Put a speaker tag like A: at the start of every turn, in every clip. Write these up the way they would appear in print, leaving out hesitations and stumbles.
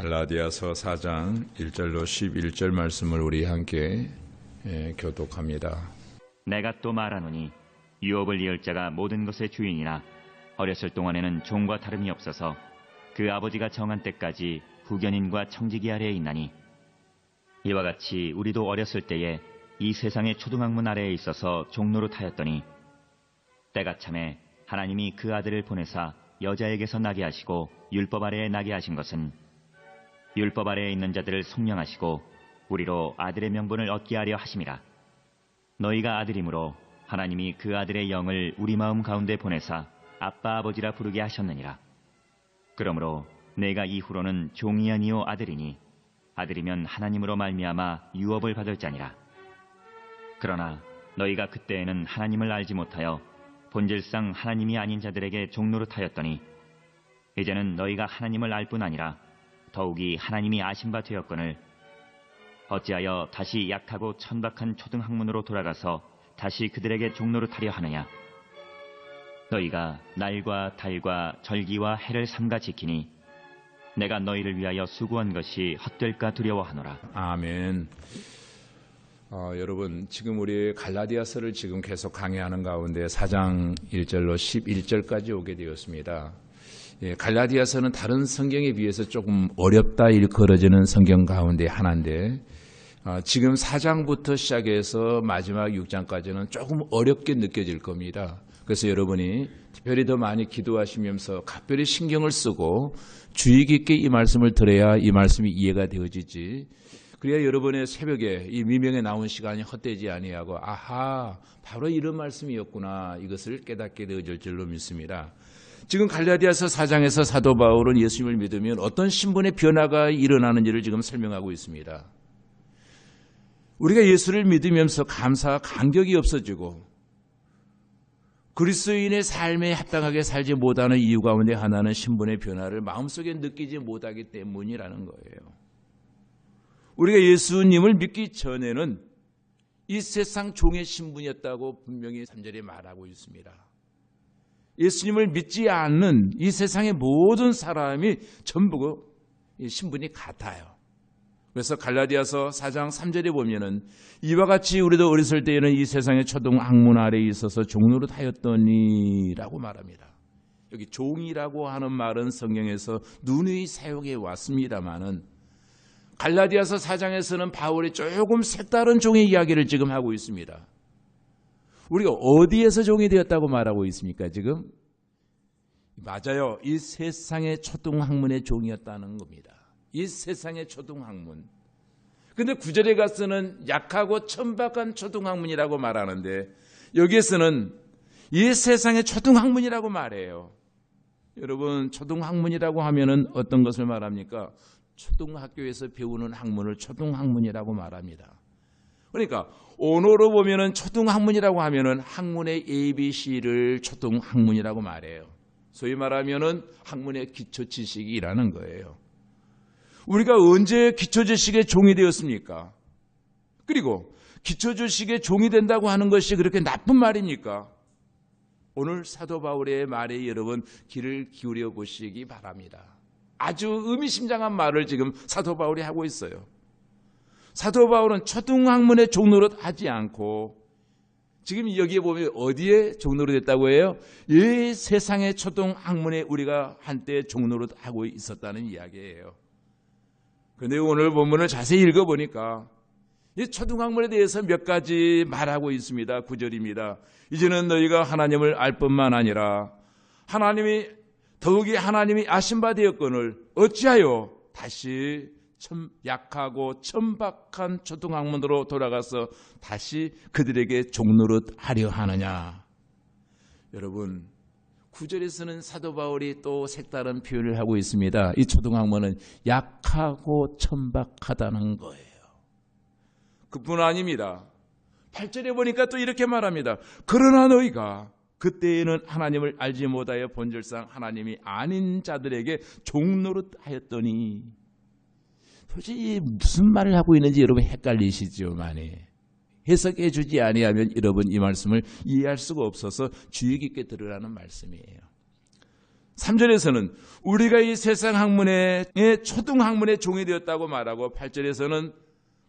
A: 갈라디아서 4장 1절로 11절 말씀을 우리 함께 교독합니다.
B: 내가 또 말하노니 유업을 이을 자가 모든 것의 주인이나 어렸을 동안에는 종과 다름이 없어서 그 아버지가 정한 때까지 후견인과 청지기 아래에 있나니 이와 같이 우리도 어렸을 때에 이 세상의 초등학문 아래에 있어서 종노릇하였더니 때가 참에 하나님이 그 아들을 보내사 여자에게서 나게 하시고 율법 아래에 나게 하신 것은 율법 아래에 있는 자들을 속량하시고 우리로 아들의 명분을 얻게 하려 하심이라. 너희가 아들이므로 하나님이 그 아들의 영을 우리 마음 가운데 보내사 아빠 아버지라 부르게 하셨느니라. 그러므로 내가 이후로는 종이 아니요 아들이니 아들이면 하나님으로 말미암아 유업을 받을 자니라. 그러나 너희가 그때에는 하나님을 알지 못하여 본질상 하나님이 아닌 자들에게 종노릇하였더니 이제는 너희가 하나님을 알 뿐 아니라 더욱이 하나님이 아신 바 되었거늘 어찌하여 다시 약하고 천박한 초등학문으로 돌아가서 다시 그들에게 종노릇하려 하느냐. 너희가 날과 달과 절기와 해를 삼가 지키니 내가 너희를 위하여 수고한 것이 헛될까 두려워하노라.
A: 아멘. 여러분, 지금 우리 갈라디아서를 지금 계속 강의하는 가운데 4장 1절로 11절까지 오게 되었습니다. 갈라디아서는 다른 성경에 비해서 조금 어렵다 일컬어지는 성경 가운데 하나인데 지금 4장부터 시작해서 마지막 6장까지는 조금 어렵게 느껴질 겁니다. 그래서 여러분이 특별히 더 많이 기도하시면서 각별히 신경을 쓰고 주의 깊게 이 말씀을 들어야 이 말씀이 이해가 되어지지. 그래야 여러분의 새벽에 이 미명에 나온 시간이 헛되지 아니하고 아하 바로 이런 말씀이었구나 이것을 깨닫게 되어질 줄로 믿습니다. 지금 갈라디아서 4장에서 사도 바울은 예수님을 믿으면 어떤 신분의 변화가 일어나는지를 지금 설명하고 있습니다. 우리가 예수를 믿으면서 감사와 감격이 없어지고 그리스도인의 삶에 합당하게 살지 못하는 이유 가운데 하나는 신분의 변화를 마음속에 느끼지 못하기 때문이라는 거예요. 우리가 예수님을 믿기 전에는 이 세상 종의 신분이었다고 분명히 3절에 말하고 있습니다. 예수님을 믿지 않는 이 세상의 모든 사람이 전부 신분이 같아요. 그래서 갈라디아서 4장 3절에 보면은 이와 같이 우리도 어렸을 때에는 이 세상의 초등학문 아래에 있어서 종노릇하였더니라고 말합니다. 여기 종이라고 하는 말은 성경에서 누누이 사용해 왔습니다만은 갈라디아서 4장에서는 바울이 조금 색다른 종의 이야기를 지금 하고 있습니다. 우리가 어디에서 종이 되었다고 말하고 있습니까 지금? 맞아요. 이 세상의 초등학문의 종이었다는 겁니다. 이 세상의 초등학문. 근데 9절에 가서는 약하고 천박한 초등학문이라고 말하는데 여기에서는 이 세상의 초등학문이라고 말해요. 여러분 초등학문이라고 하면은 어떤 것을 말합니까? 초등학교에서 배우는 학문을 초등학문이라고 말합니다. 그러니까 언어로 보면은 초등학문이라고 하면은 학문의 ABC를 초등학문이라고 말해요. 소위 말하면은 학문의 기초 지식이라는 거예요. 우리가 언제 기초 지식의 종이 되었습니까? 그리고 기초 지식의 종이 된다고 하는 것이 그렇게 나쁜 말입니까? 오늘 사도 바울의 말에 여러분 귀를 기울여 보시기 바랍니다. 아주 의미심장한 말을 지금 사도 바울이 하고 있어요. 사도 바울은 초등학문의 종노릇 하지 않고 지금 여기에 보면 어디에 종노릇 했다고 해요? 이 세상의 초등학문에 우리가 한때 종노릇 하고 있었다는 이야기예요. 그런데 오늘 본문을 자세히 읽어보니까 이 초등학문에 대해서 몇 가지 말하고 있습니다. 9절입니다. 이제는 너희가 하나님을 알 뿐만 아니라 더욱이 하나님이 아신 바 되었거늘 어찌하여 다시 약하고 천박한 초등학문으로 돌아가서 다시 그들에게 종노릇 하려 하느냐. 여러분 9절에서는 사도 바울이 또 색다른 표현을 하고 있습니다. 이 초등학문은 약하고 천박하다는 거예요. 그뿐 아닙니다. 8절에 보니까 또 이렇게 말합니다. 그러나 너희가 그때에는 하나님을 알지 못하여 본질상 하나님이 아닌 자들에게 종노릇하였더니 도대체 무슨 말을 하고 있는지 여러분 헷갈리시죠? 많이 해석해 주지 아니하면 여러분 이 말씀을 이해할 수가 없어서 주의 깊게 들으라는 말씀이에요. 3절에서는 우리가 이 세상 학문의 초등 학문의 종이 되었다고 말하고 8절에서는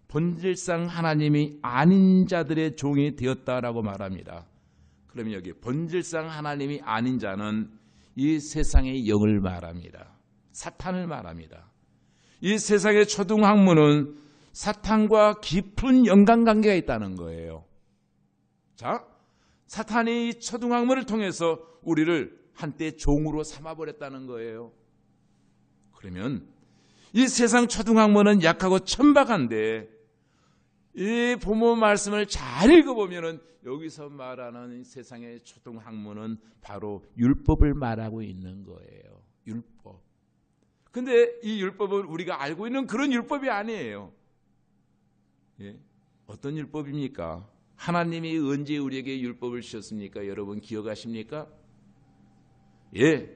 A: 본질상 하나님이 아닌 자들의 종이 되었다라고 말합니다. 그러면 여기 본질상 하나님이 아닌 자는 이 세상의 영을 말합니다. 사탄을 말합니다. 이 세상의 초등 학문은 사탄과 깊은 연관관계가 있다는 거예요. 자, 사탄이 이 초등 학문을 통해서 우리를 한때 종으로 삼아버렸다는 거예요. 그러면 이 세상 초등 학문은 약하고 천박한데 이 부모 말씀을 잘 읽어보면 여기서 말하는 세상의 초등 학문은 바로 율법을 말하고 있는 거예요. 율법. 근데 이 율법은 우리가 알고 있는 그런 율법이 아니에요. 예? 어떤 율법입니까? 하나님이 언제 우리에게 율법을 주셨습니까? 여러분 기억하십니까? 예,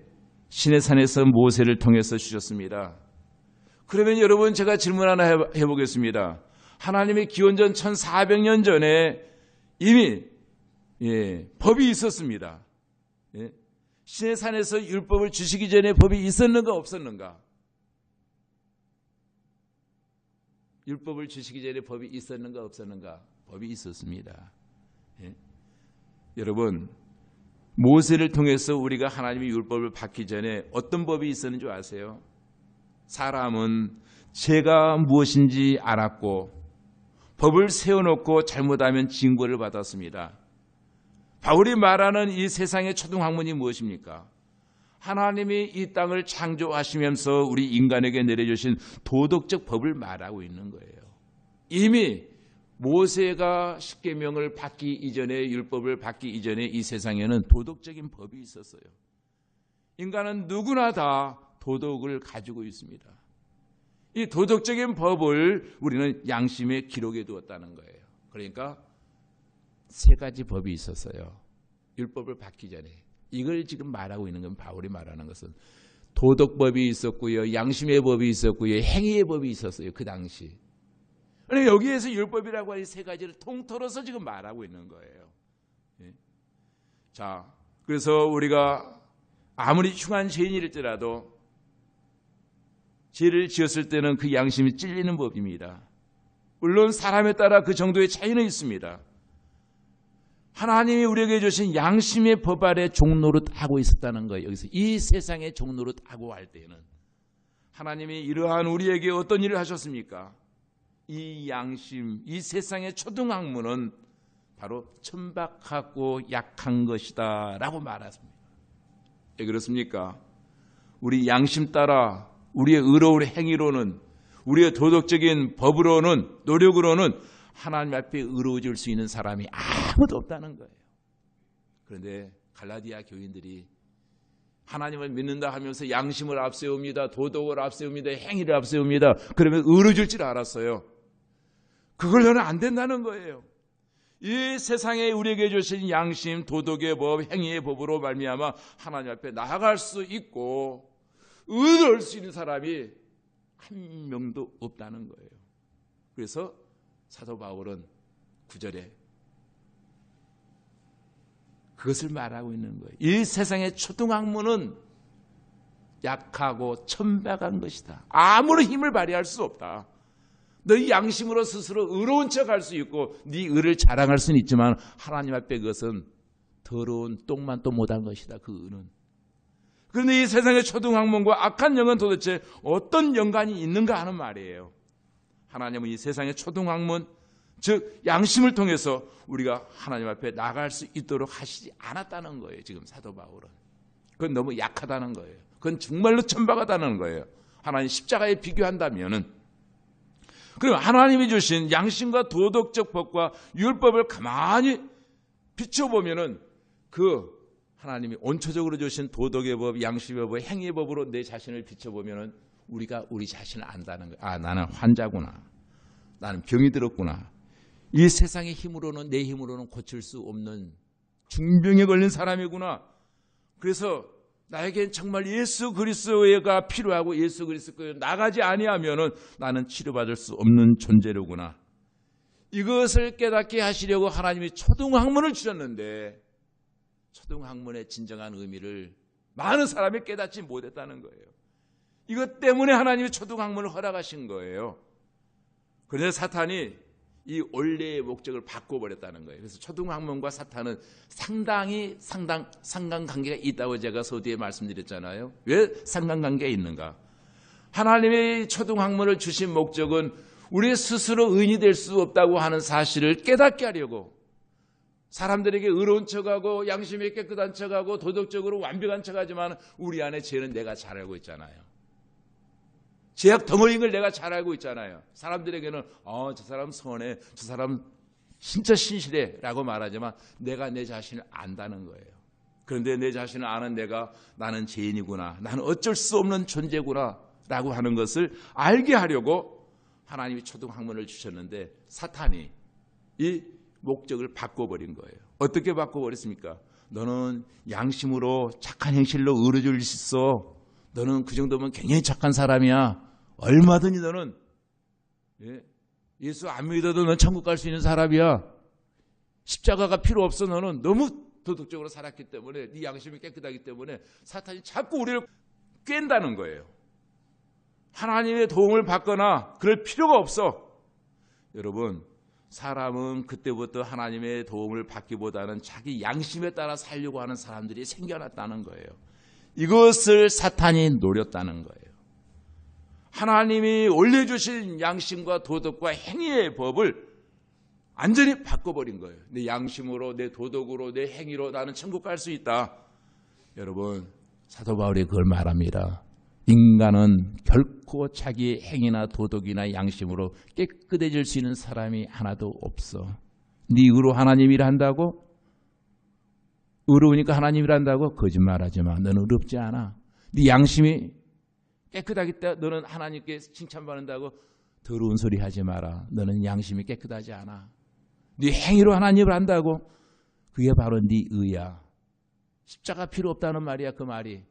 A: 시내산에서 모세를 통해서 주셨습니다. 그러면 여러분 제가 질문 하나 해보겠습니다. 하나님의 기원전 1400년 전에 이미 법이 있었습니다. 예? 시내산에서 율법을 주시기 전에 법이 있었는가 없었는가? 율법을 주시기 전에 법이 있었는가 없었는가? 법이 있었습니다. 예? 여러분 모세를 통해서 우리가 하나님의 율법을 받기 전에 어떤 법이 있었는 줄 아세요? 사람은 죄가 무엇인지 알았고 법을 세워놓고 잘못하면 징벌을 받았습니다. 바울이 말하는 이 세상의 초등학문이 무엇입니까? 하나님이 이 땅을 창조하시면서 우리 인간에게 내려주신 도덕적 법을 말하고 있는 거예요. 이미 모세가 십계명을 받기 이전에 율법을 받기 이전에 이 세상에는 도덕적인 법이 있었어요. 인간은 누구나 다 도덕을 가지고 있습니다. 이 도덕적인 법을 우리는 양심에 기록해 두었다는 거예요. 그러니까 세 가지 법이 있었어요. 율법을 받기 전에. 이걸 지금 말하고 있는 건 바울이 말하는 것은 도덕법이 있었고요. 양심의 법이 있었고요. 행위의 법이 있었어요. 그 당시. 그러니까 여기에서 율법이라고 하는 세 가지를 통틀어서 지금 말하고 있는 거예요. 예? 자, 그래서 우리가 아무리 흉한 죄인일지라도 죄를 지었을 때는 그 양심이 찔리는 법입니다. 물론 사람에 따라 그 정도의 차이는 있습니다. 하나님이 우리에게 주신 양심의 법 아래 종노릇하고 있었다는 거예요. 여기서 이 세상의 종노릇하고 할 때는 하나님이 이러한 우리에게 어떤 일을 하셨습니까? 이 양심, 이 세상의 초등학문은 바로 천박하고 약한 것이다 라고 말했습니다. 왜 그렇습니까? 우리 양심 따라 우리의 의로운 행위로는 우리의 도덕적인 법으로는 노력으로는 하나님 앞에 의로워질 수 있는 사람이 아무도 없다는 거예요. 그런데 갈라디아 교인들이 하나님을 믿는다 하면서 양심을 앞세웁니다. 도덕을 앞세웁니다. 행위를 앞세웁니다. 그러면 의로워질 줄 알았어요. 그걸로는 안 된다는 거예요. 이 세상에 우리에게 주신 양심, 도덕의 법, 행위의 법으로 말미암아 하나님 앞에 나아갈 수 있고 의로울 수 있는 사람이 한 명도 없다는 거예요. 그래서 사도 바울은 9절에 그것을 말하고 있는 거예요. 이 세상의 초등학문은 약하고 천박한 것이다. 아무런 힘을 발휘할 수 없다. 너희 양심으로 스스로 의로운 척할 수 있고 네 의를 자랑할 수는 있지만 하나님 앞에 그것은 더러운 똥만 또 못한 것이다. 그 의는. 그런데 이 세상의 초등학문과 악한 영은 도대체 어떤 연관이 있는가 하는 말이에요. 하나님은 이 세상의 초등학문, 즉 양심을 통해서 우리가 하나님 앞에 나갈 수 있도록 하시지 않았다는 거예요. 지금 사도 바울은. 그건 너무 약하다는 거예요. 그건 정말로 천박하다는 거예요. 하나님 십자가에 비교한다면은. 그럼 하나님이 주신 양심과 도덕적 법과 율법을 가만히 비춰보면은 그 하나님이 원초적으로 주신 도덕의 법, 양심의 법, 행위의 법으로 내 자신을 비춰보면은 우리가 우리 자신을 안다는 거예요. 아, 나는 환자구나. 나는 병이 들었구나. 이 세상의 힘으로는 내 힘으로는 고칠 수 없는 중병에 걸린 사람이구나. 그래서 나에겐 정말 예수 그리스도가 필요하고 예수 그리스도가 나가지 아니하면은 나는 치료받을 수 없는 존재로구나. 이것을 깨닫게 하시려고 하나님이 초등학문을 주셨는데 초등학문의 진정한 의미를 많은 사람이 깨닫지 못했다는 거예요. 이것 때문에 하나님이 초등학문을 허락하신 거예요. 그런데 사탄이 이 원래의 목적을 바꿔버렸다는 거예요. 그래서 초등학문과 사탄은 상당히 상관관계가 있다고 제가 서두에 말씀드렸잖아요. 왜 상관관계가 있는가? 하나님의 초등학문을 주신 목적은 우리 스스로 의인이 될 수 없다고 하는 사실을 깨닫게 하려고, 사람들에게 의로운 척하고 양심이 깨끗한 척하고 도덕적으로 완벽한 척하지만 우리 안에 죄는 내가 잘 알고 있잖아요. 죄악 덩어리인 걸 내가 잘 알고 있잖아요. 사람들에게는 저 사람 선해, 저 사람 진짜 신실해 라고 말하지만 내가 내 자신을 안다는 거예요. 그런데 내 자신을 아는 내가 나는 죄인이구나, 나는 어쩔 수 없는 존재구나 라고 하는 것을 알게 하려고 하나님이 초등학문을 주셨는데 사탄이 이 목적을 바꿔버린 거예요. 어떻게 바꿔버렸습니까? 너는 양심으로 착한 행실로 의로워질 수 있어. 너는 그 정도면 굉장히 착한 사람이야. 얼마든지 너는 예수 안 믿어도 넌 천국 갈 수 있는 사람이야. 십자가가 필요 없어. 너는 너무 도덕적으로 살았기 때문에, 네 양심이 깨끗하기 때문에 사탄이 자꾸 우리를 깬다는 거예요. 하나님의 도움을 받거나 그럴 필요가 없어. 여러분, 사람은 그때부터 하나님의 도움을 받기보다는 자기 양심에 따라 살려고 하는 사람들이 생겨났다는 거예요. 이것을 사탄이 노렸다는 거예요. 하나님이 올려주신 양심과 도덕과 행위의 법을 완전히 바꿔버린 거예요. 내 양심으로, 내 도덕으로, 내 행위로 나는 천국 갈 수 있다. 여러분, 사도 바울이 그걸 말합니다. 인간은 결코 자기의 행위나 도덕이나 양심으로 깨끗해질 수 있는 사람이 하나도 없어. 네 의로 하나님 일한다고? 의로우니까 하나님 일한다고? 거짓말하지 마. 너는 의롭지 않아. 네 양심이 깨끗하기 때문에 너는 하나님께 칭찬받는다고 더러운 소리 하지 마라. 너는 양심이 깨끗하지 않아. 네 행위로 하나님을 한다고? 그게 바로 네 의야. 십자가 필요 없다는 말이야. 그 말이.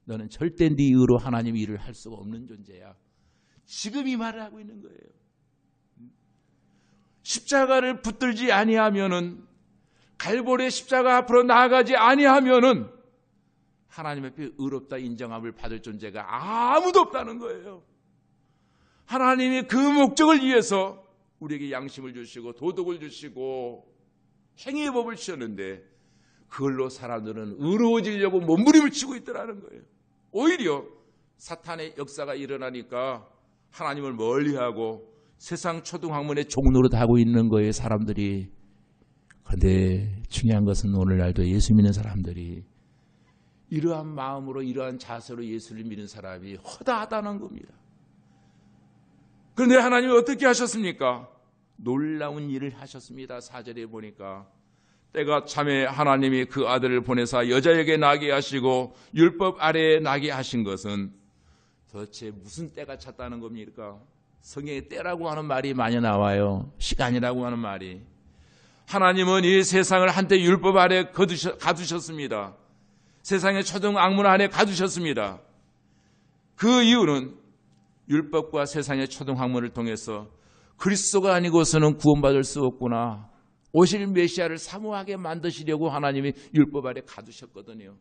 A: 너는 절대 네 의로 하나님 일을 할 수가 없는 존재야. 지금 이 말을 하고 있는 거예요. 십자가를 붙들지 아니하면은, 갈보리의 십자가 앞으로 나아가지 아니하면은 하나님 앞에 의롭다 인정함을 받을 존재가 아무도 없다는 거예요. 하나님이 그 목적을 위해서 우리에게 양심을 주시고 도덕을 주시고 행위의 법을 주셨는데 그걸로 사람들은 의로워지려고 몸부림을 치고 있더라는 거예요. 오히려 사탄의 역사가 일어나니까 하나님을 멀리하고 세상 초등학문의 종노릇 하고 있는 거예요, 사람들이. 그런데 중요한 것은 오늘날도 예수 믿는 사람들이 이러한 마음으로, 이러한 자세로 예수를 믿는 사람이 허다하다는 겁니다. 그런데 하나님이 어떻게 하셨습니까? 놀라운 일을 하셨습니다. 4절에 보니까 때가 참에 하나님이 그 아들을 보내사 여자에게 나게 하시고 율법 아래에 나게 하신 것은 도대체 무슨 때가 찼다는 겁니까? 성경에 때라고 하는 말이 많이 나와요. 시간이라고 하는 말이. 하나님은 이 세상을 한때 율법 아래 가두셨습니다. 세상의 초등 악문 안에 가두셨습니다. 그 이유는 율법과 세상의 초등 학문을 통해서 그리스도가 아니고서는 구원받을 수 없구나, 오실 메시아를 사모하게 만드시려고 하나님이 율법 아래 가두셨거든요.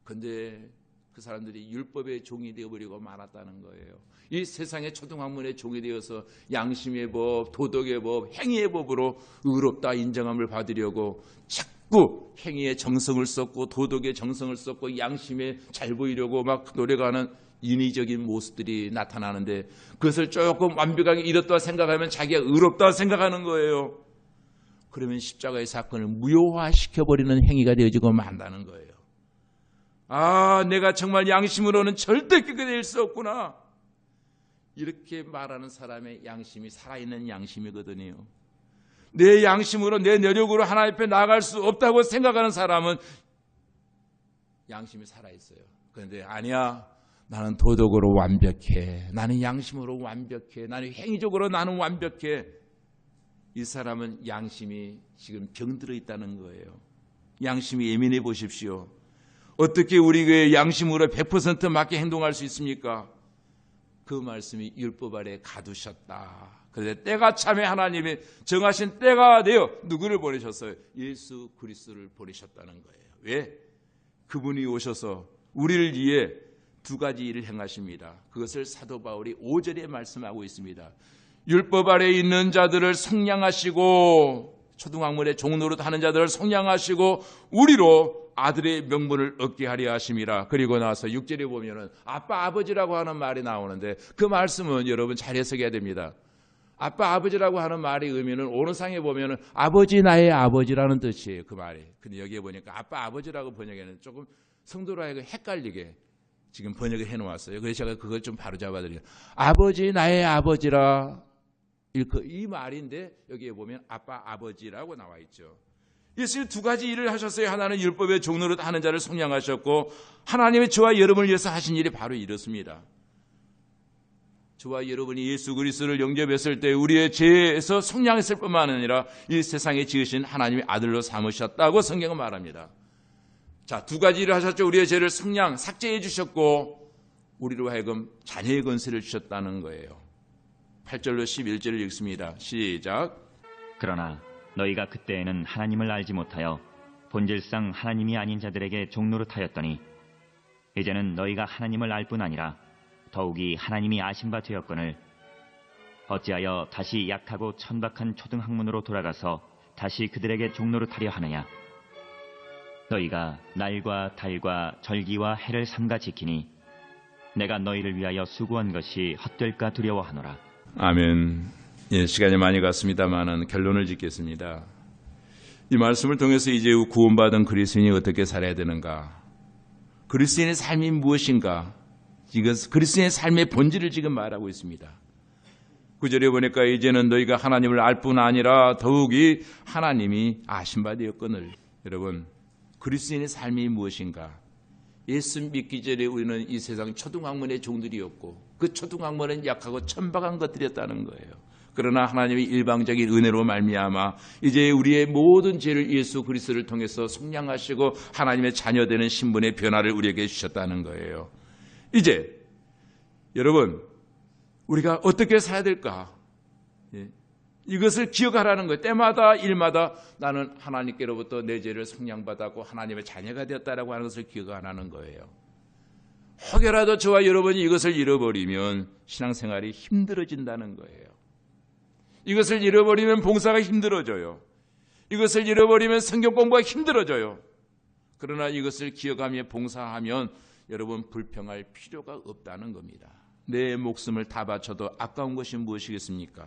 A: 그런데 그 사람들이 율법의 종이 되어버리고 말았다는 거예요. 이 세상의 초등학문의 종이 되어서 양심의 법, 도덕의 법, 행위의 법으로 의롭다 인정함을 받으려고 자꾸 행위의 정성을 썼고 도덕의 정성을 썼고 양심에 잘 보이려고 막 노력하는 인위적인 모습들이 나타나는데, 그것을 조금 완벽하게 이뤘다 생각하면 자기가 의롭다 생각하는 거예요. 그러면 십자가의 사건을 무효화시켜버리는 행위가 되어지고 만다는 거예요. 아, 내가 정말 양심으로는 절대 깨끗해질 수 없구나, 이렇게 말하는 사람의 양심이 살아있는 양심이거든요. 내 양심으로, 내 노력으로 하나님 앞에 나아갈 수 없다고 생각하는 사람은 양심이 살아있어요. 그런데 아니야, 나는 도덕으로 완벽해, 나는 양심으로 완벽해, 나는 행위적으로 나는 완벽해. 이 사람은 양심이 지금 병들어 있다는 거예요. 양심이 예민해 보십시오. 어떻게 우리가 양심으로 100% 맞게 행동할 수 있습니까? 그 말씀이 율법 아래 가두셨다. 그런데 때가 참에 하나님이 정하신 때가 되어 누구를 보내셨어요? 예수 그리스도를 보내셨다는 거예요. 왜? 그분이 오셔서 우리를 위해 두 가지 일을 행하십니다. 그것을 사도 바울이 5절에 말씀하고 있습니다. 율법 아래에 있는 자들을 속량하시고 초등학문의 종노릇 하는 자들을 속량하시고 우리로 아들의 명분을 얻게 하려 하심이라. 그리고 나서 6절에 보면은 아빠 아버지라고 하는 말이 나오는데 그 말씀은 여러분 잘 해석해야 됩니다. 아빠 아버지라고 하는 말의 의미는 오른상에 보면은 아버지 나의 아버지라는 뜻이에요. 그 말이. 근데 여기에 보니까 아빠 아버지라고 번역에는 조금 성도로 하여금 헷갈리게 지금 번역을 해놓았어요. 그래서 제가 그걸 좀 바로잡아드려요. 아버지 나의 아버지라. 이 말인데 여기에 보면 아빠 아버지라고 나와 있죠. 예수님 두 가지 일을 하셨어요. 하나는 율법의 종노릇 하는 자를 속량하셨고 하나님의 저와 여러분을 위해서 하신 일이 바로 이렇습니다. 저와 여러분이 예수 그리스도를 영접했을 때 우리의 죄에서 속량했을 뿐만 아니라 이 세상에 지으신 하나님의 아들로 삼으셨다고 성경은 말합니다. 자, 두 가지 일을 하셨죠. 우리의 죄를 속량, 삭제해 주셨고 우리로 하여금 자녀의 권세를 주셨다는 거예요. 8절로 11절을 읽습니다. 시작.
B: 그러나 너희가 그때에는 하나님을 알지 못하여 본질상 하나님이 아닌 자들에게 종노릇하였더니 이제는 너희가 하나님을 알 뿐 아니라 더욱이 하나님이 아신 바 되었거늘 어찌하여 다시 약하고 천박한 초등학문으로 돌아가서 다시 그들에게 종노릇하려 하느냐. 너희가 날과 달과 절기와 해를 삼가 지키니 내가 너희를 위하여 수고한 것이 헛될까 두려워하노라.
A: 아멘. 예, 시간이 많이 갔습니다만 결론을 짓겠습니다. 이 말씀을 통해서 이제 구원받은 그리스도인이 어떻게 살아야 되는가? 그리스도인의 삶이 무엇인가? 이건 그리스도인의 삶의 본질을 지금 말하고 있습니다. 9절에 보니까 이제는 너희가 하나님을 알 뿐 아니라 더욱이 하나님이 아신 바 되었거늘. 여러분, 그리스도인의 삶이 무엇인가? 예수 믿기 전에 우리는 이 세상 초등학문의 종들이었고 그 초등학문은 약하고 천박한 것들이었다는 거예요. 그러나 하나님의 일방적인 은혜로 말미암아 이제 우리의 모든 죄를 예수 그리스도를 통해서 속량하시고 하나님의 자녀되는 신분의 변화를 우리에게 주셨다는 거예요. 이제 여러분 우리가 어떻게 살아야 될까? 이것을 기억하라는 거예요. 때마다 일마다 나는 하나님께로부터 내 죄를 속량받았고 하나님의 자녀가 되었다라고 하는 것을 기억하라는 거예요. 혹여라도 저와 여러분이 이것을 잃어버리면 신앙생활이 힘들어진다는 거예요. 이것을 잃어버리면 봉사가 힘들어져요. 이것을 잃어버리면 성경 공부가 힘들어져요. 그러나 이것을 기억하며 봉사하면 여러분 불평할 필요가 없다는 겁니다. 내 목숨을 다 바쳐도 아까운 것이 무엇이겠습니까?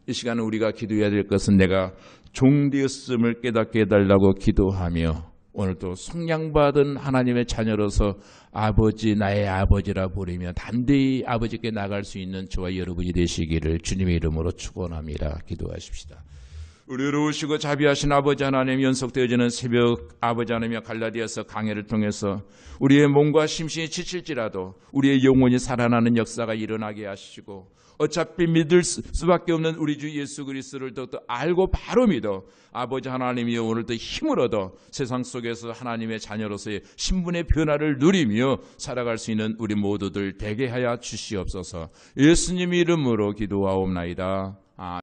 A: 이 시간에 우리가 기도해야 될 것은 내가 종되었음을 깨닫게 해달라고 기도하며 오늘도 속량받은 하나님의 자녀로서 아버지 나의 아버지라 부르며 담대히 아버지께 나갈 수 있는 저와 여러분이 되시기를 주님의 이름으로 축원합니다. 기도하십시다. 의로우시고 자비하신 아버지 하나님, 연속되어지는 새벽 아버지 하나님의 갈라디아서 강해를 통해서 우리의 몸과 심신이 지칠지라도 우리의 영혼이 살아나는 역사가 일어나게 하시고 어차피 믿을 수밖에 없는 우리 주 예수 그리스도를 더욱더 알고 바로 믿어 아버지 하나님이 오늘도 힘을 얻어 세상 속에서 하나님의 자녀로서의 신분의 변화를 누리며 살아갈 수 있는 우리 모두들 되게 하여 주시옵소서. 예수님 이름으로 기도하옵나이다.